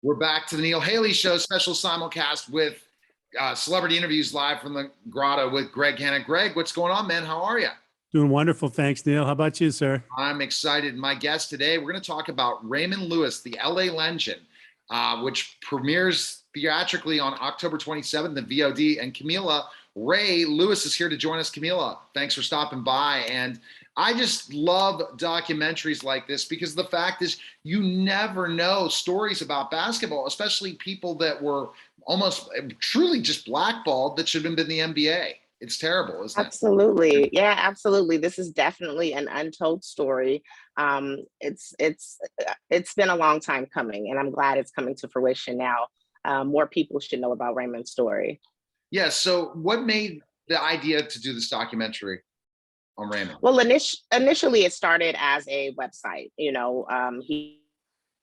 We're back to the Neil Haley Show, special simulcast with celebrity interviews live from the Grotto with Greg Hanna. Greg, what's going on, man? How are you? Doing wonderful. Thanks, Neil. How about you, sir? I'm excited. My guest today, we're going to talk about Raymond Lewis, the LA Legend, which premieres theatrically on October 27th, the VOD. And Kamilah Rae Lewis is here to join us. Kamilah, thanks for stopping by. And I just love documentaries like this because the fact is you never know stories about basketball, especially people that were almost truly just blackballed that should have been in the NBA. It's terrible, isn't it? Absolutely. Yeah, absolutely. This is definitely an untold story. It's been a long time coming, and I'm glad it's coming to fruition now. More people should know about Raymond's story. Yeah. So what made the idea to do this documentary on Raymond? Well, initially it started as a website.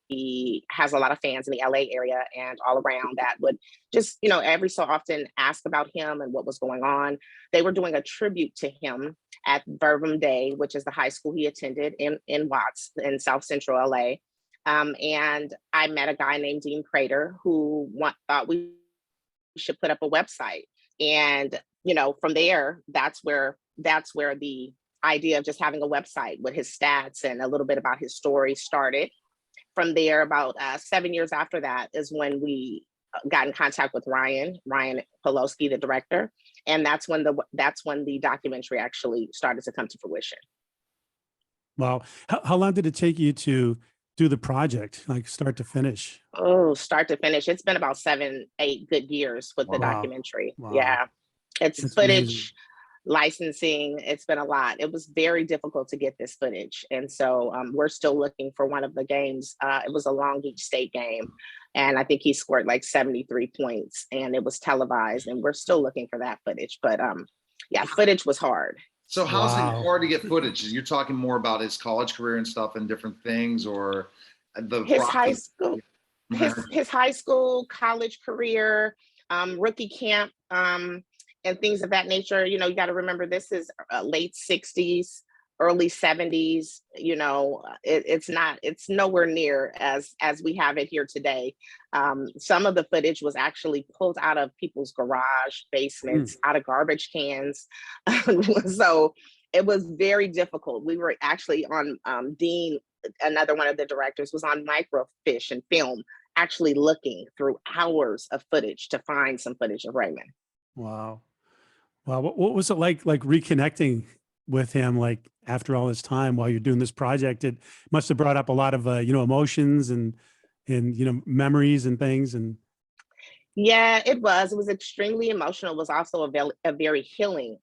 He has a lot of fans in the LA area and all around that would just, every so often ask about him and what was going on. They were doing a tribute to him at Verbum Day, which is the high school he attended in Watts in South Central LA. And I met a guy named Dean Prator who thought we should put up a website. And, from there, that's where the idea of just having a website with his stats and a little bit about his story started. From there, about 7 years after that is when we got in contact with Ryan Polomski, the director, and that's when the documentary actually started to come to fruition. Wow. How long did it take you to do the project, like start to finish? Oh, start to finish. It's been about 7-8 good years with the documentary. Wow. Yeah. It's That's footage, amazing. Licensing. It's been a lot. It was very difficult to get this footage. And so we're still looking for one of the games. It was a Long Beach State game. And I think he scored like 73 points and it was televised. And we're still looking for that footage. But yeah, footage was hard. So how's it hard to get footage? You're talking more about his college career and stuff and different things, or his high school, his high school, college career, rookie camp, and things of that nature. You got to remember this is late 60s, early 70s. It's nowhere near as we have it here today. Some of the footage was actually pulled out of people's garage basements, out of garbage cans. So it was very difficult. We were actually on Dean, another one of the directors, was on microfiche and film, actually looking through hours of footage to find some footage of Raymond. Wow. What was it like reconnecting with him, like after all this time while you're doing this project? It must have brought up a lot of, emotions and memories and things. And yeah, it was extremely emotional. It was also a very healing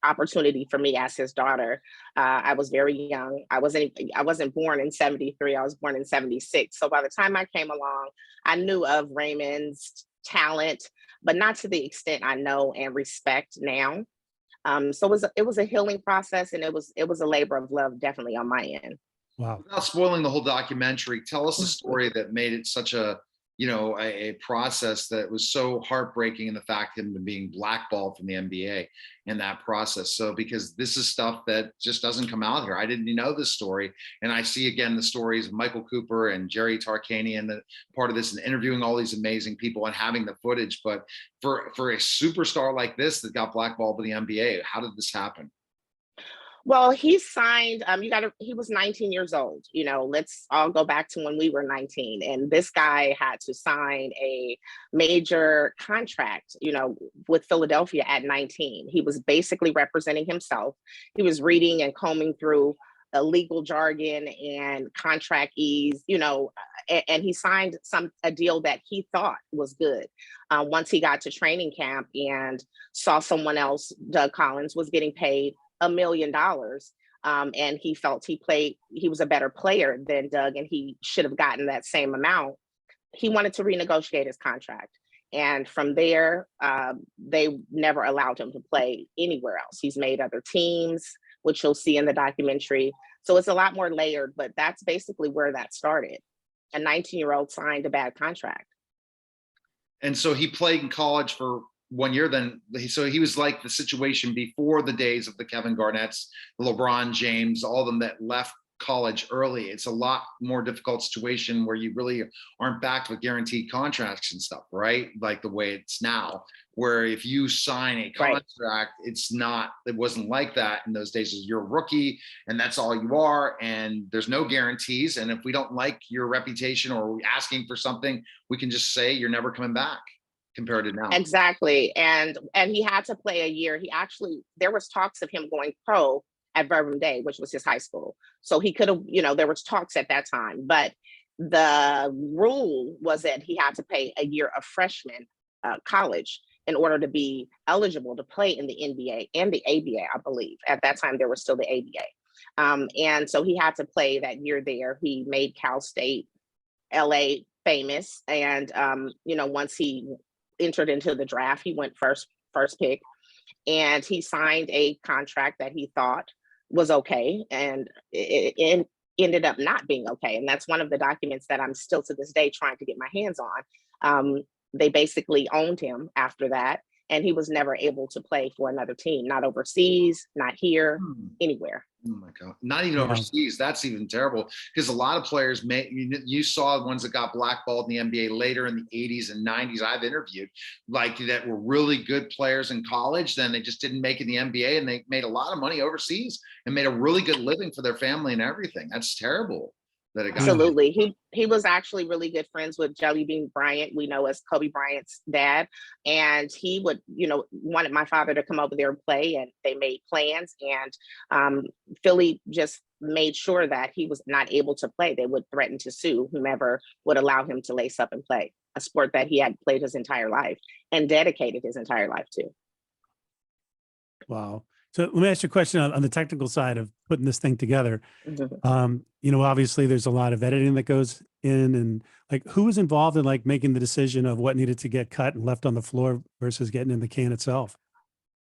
opportunity for me as his daughter. I was very young. I wasn't born in 73. I was born in 76. So by the time I came along, I knew of Raymond's talent, but not to the extent I know and respect now. So it was a healing process, and it was a labor of love, definitely on my end. wow. Without spoiling the whole documentary, tell us the story that made it such a process that was so heartbreaking, in the fact of him being blackballed from the NBA in that process. So, because this is stuff that just doesn't come out here. I didn't know this story. And I see again the stories of Michael Cooper and Jerry Tarkanian, the part of this, and interviewing all these amazing people and having the footage. But for a superstar like this that got blackballed by the NBA, how did this happen? Well, he signed, he was 19 years old. Let's all go back to when we were 19. And this guy had to sign a major contract, with Philadelphia at 19. He was basically representing himself. He was reading and combing through legal jargon and contract ease, and he signed a deal that he thought was good. Once he got to training camp and saw someone else, Doug Collins, was getting paid $1 million. And he felt he was a better player than Doug, and he should have gotten that same amount. He wanted to renegotiate his contract. And from there, they never allowed him to play anywhere else. He's made other teams, which you'll see in the documentary. So it's a lot more layered, but that's basically where that started. A 19-year-old signed a bad contract. And so he played in college for 1 year, so he was like the situation before the days of the Kevin Garnett's, the LeBron James, all of them that left college early. It's a lot more difficult situation where you really aren't backed with guaranteed contracts and stuff, right? Like the way it's now, where if you sign a contract, it wasn't like that in those days. You're a rookie and that's all you are. And there's no guarantees. And if we don't like your reputation or we're asking for something, we can just say you're never coming back, compared to now. Exactly. And he had to play a year. There was talks of him going pro at Bourbon Day, which was his high school. So he could have, there was talks at that time, but the rule was that he had to pay a year of freshman college in order to be eligible to play in the NBA and the ABA, I believe. At that time, there was still the ABA. And so he had to play that year there. He made Cal State, LA famous. And, once he entered into the draft, he went first pick. And he signed a contract that he thought was okay, and it ended up not being okay. And that's one of the documents that I'm still to this day trying to get my hands on. They basically owned him after that, and he was never able to play for another team, not overseas, not here, anywhere. Oh my God. Not even overseas. That's even terrible, because a lot of players you saw ones that got blackballed in the NBA later in the 80s and 90s. I've interviewed like that were really good players in college. Then they just didn't make it in the NBA, and they made a lot of money overseas and made a really good living for their family and everything. That's terrible. Absolutely. He was actually really good friends with Jelly Bean Bryant, we know as Kobe Bryant's dad. And he would, wanted my father to come over there and play, and they made plans. And Philly just made sure that he was not able to play. They would threaten to sue whomever would allow him to lace up and play a sport that he had played his entire life and dedicated his entire life to. Wow. So let me ask you a question on the technical side of putting this thing together. Obviously there's a lot of editing that goes in, and like, who was involved in like making the decision of what needed to get cut and left on the floor versus getting in the can itself?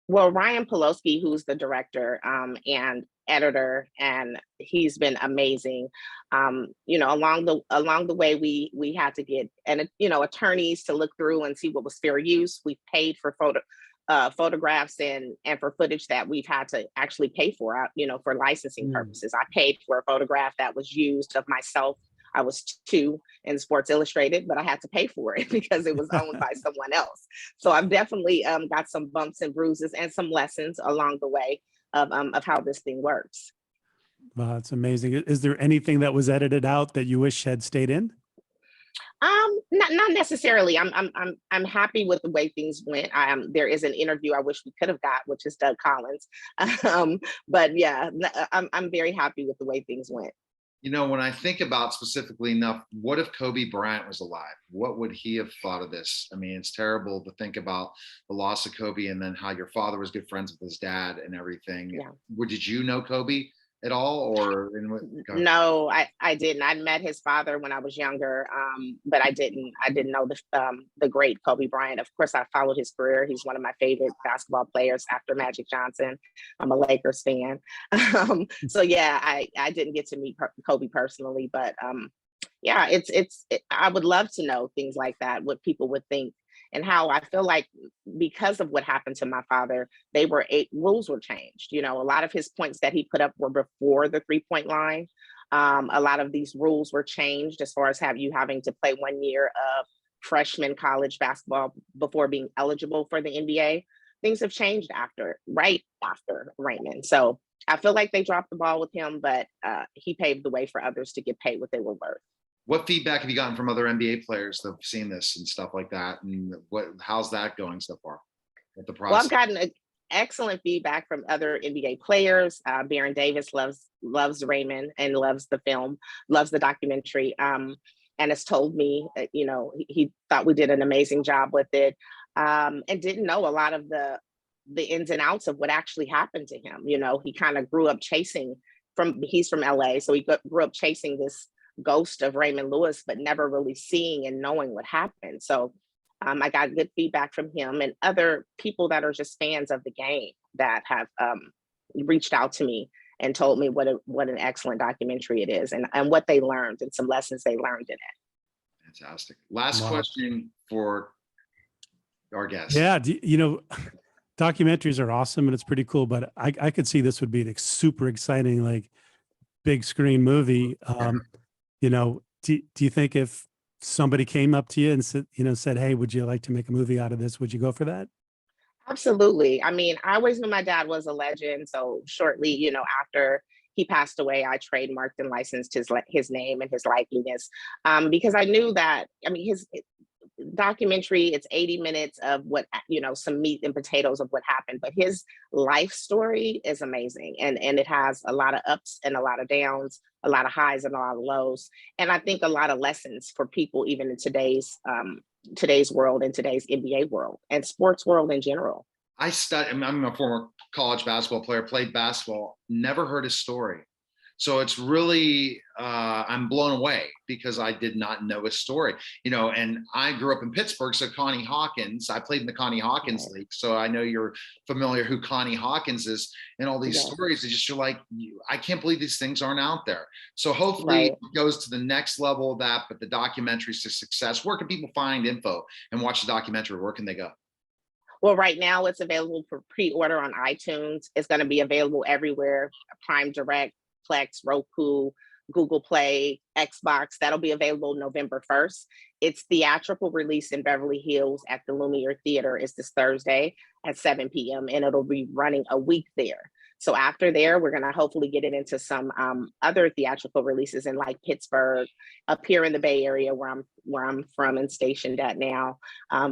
Well, Ryan Polomski, who's the director and editor, and he's been amazing. Along the way, we had to get attorneys to look through and see what was fair use. We paid for photographs and for footage that we've had to actually pay for, for licensing purposes. I paid for a photograph that was used of myself. I was 2 in Sports Illustrated, but I had to pay for it because it was owned by someone else. So I've definitely got some bumps and bruises and some lessons along the way of how this thing works. Wow, that's amazing. Is there anything that was edited out that you wish had stayed in? Not necessarily. I'm happy with the way things went. There is an interview I wish we could have got, which is Doug Collins. But yeah, I'm very happy with the way things went. When I think about specifically enough, what if Kobe Bryant was alive? What would he have thought of this? I mean, it's terrible to think about the loss of Kobe, and then how your father was good friends with his dad and everything. Yeah. Did you know Kobe at all, or no, I didn't. I met his father when I was younger, but I didn't know the great Kobe Bryant. Of course, I followed his career. He's one of my favorite basketball players after Magic Johnson. I'm a Lakers fan, so yeah, I didn't get to meet Kobe personally, but yeah, I would love to know things like that, what people would think. And how I feel like, because of what happened to my father, rules were changed. A lot of his points that he put up were before the 3-point line. A lot of these rules were changed as far as having to play 1 year of freshman college basketball before being eligible for the NBA. Things have changed right after Raymond. So I feel like they dropped the ball with him, but he paved the way for others to get paid what they were worth. What feedback have you gotten from other NBA players that have seen this and stuff like that? And how's that going so far with the process? Well, I've gotten excellent feedback from other NBA players. Baron Davis loves Raymond and loves the film, loves the documentary, and has told me, he thought we did an amazing job with it, and didn't know a lot of the ins and outs of what actually happened to him. He kind of grew up he's from LA, so he grew up chasing this ghost of Raymond Lewis, but never really seeing and knowing what happened. So I got good feedback from him and other people that are just fans of the game that have reached out to me and told me what an excellent documentary it is, and what they learned and some lessons they learned in it. Fantastic. Last question for our guest. Yeah, documentaries are awesome and it's pretty cool, but I could see this would be an super exciting, like, big screen movie. You know, do you think if somebody came up to you and said, "Hey, would you like to make a movie out of this?" Would you go for that? Absolutely. I mean, I always knew my dad was a legend. So shortly, after he passed away, I trademarked and licensed his name and his likeness, because I knew that. I mean, his documentary, it's 80 minutes of what, some meat and potatoes of what happened, but his life story is amazing, and it has a lot of ups and a lot of downs, a lot of highs and a lot of lows, and I think a lot of lessons for people even in today's world, in today's NBA world and sports world in general. I'm a former college basketball player, played basketball, never heard his story. So it's really, I'm blown away because I did not know his story, and I grew up in Pittsburgh. So Connie Hawkins, I played in the Connie Hawkins League. So I know you're familiar who Connie Hawkins is, and all these stories. You're like, I can't believe these things aren't out there. So hopefully it goes to the next level of that, but the documentary's a success. Where can people find info and watch the documentary? Where can they go? Well, right now it's available for pre-order on iTunes. It's going to be available everywhere, Prime Direct, Plex, Roku, Google Play, Xbox. That'll be available November 1st. Its theatrical release in Beverly Hills at the Lumiere Theater is this Thursday at 7 p.m. and it'll be running a week there. So after there, we're going to hopefully get it into some other theatrical releases in like Pittsburgh, up here in the Bay Area where I'm from and stationed at now.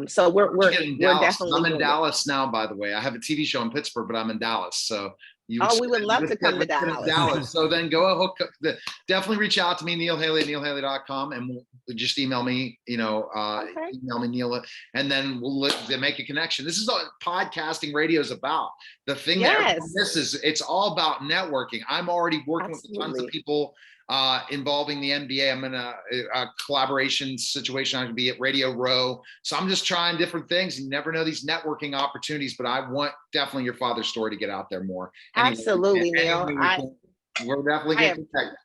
So we're definitely. I'm in Dallas now, by the way. I have a TV show in Pittsburgh, but I'm in Dallas. So we would love to come to Dallas. So then go hook up. Definitely reach out to me, Neil Haley at neilhaley.com, and we'll just email me, email me, Neil, and then we'll make a connection. This is what podcasting radio is about. The thing that it's all about networking. I'm already working with tons of people involving the NBA. I'm in a collaboration situation. I'm going to be at Radio Row. So I'm just trying different things. You never know these networking opportunities, but I want definitely your father's story to get out there more. Absolutely, Neil. We're definitely going to connect.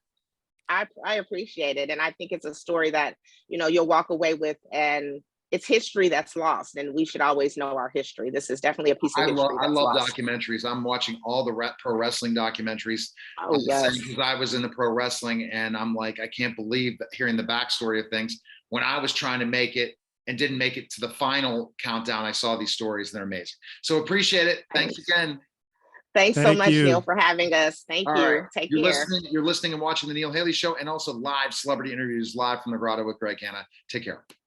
I appreciate it. And I think it's a story that, you'll walk away with, and it's history that's lost, and we should always know our history. This is definitely a piece of history. I love documentaries. I'm watching all the pro wrestling documentaries. Oh, yes. Because I was into pro wrestling, and I'm like, I can't believe that hearing the backstory of things. When I was trying to make it and didn't make it to the final countdown, I saw these stories, and they're amazing. So appreciate it. Thanks again. Thanks so much, Neil, for having us. Thank you. Right. Take care. You're listening and watching the Neil Haley Show, and also live celebrity interviews live from the Grotto with Greg Hanna. Take care.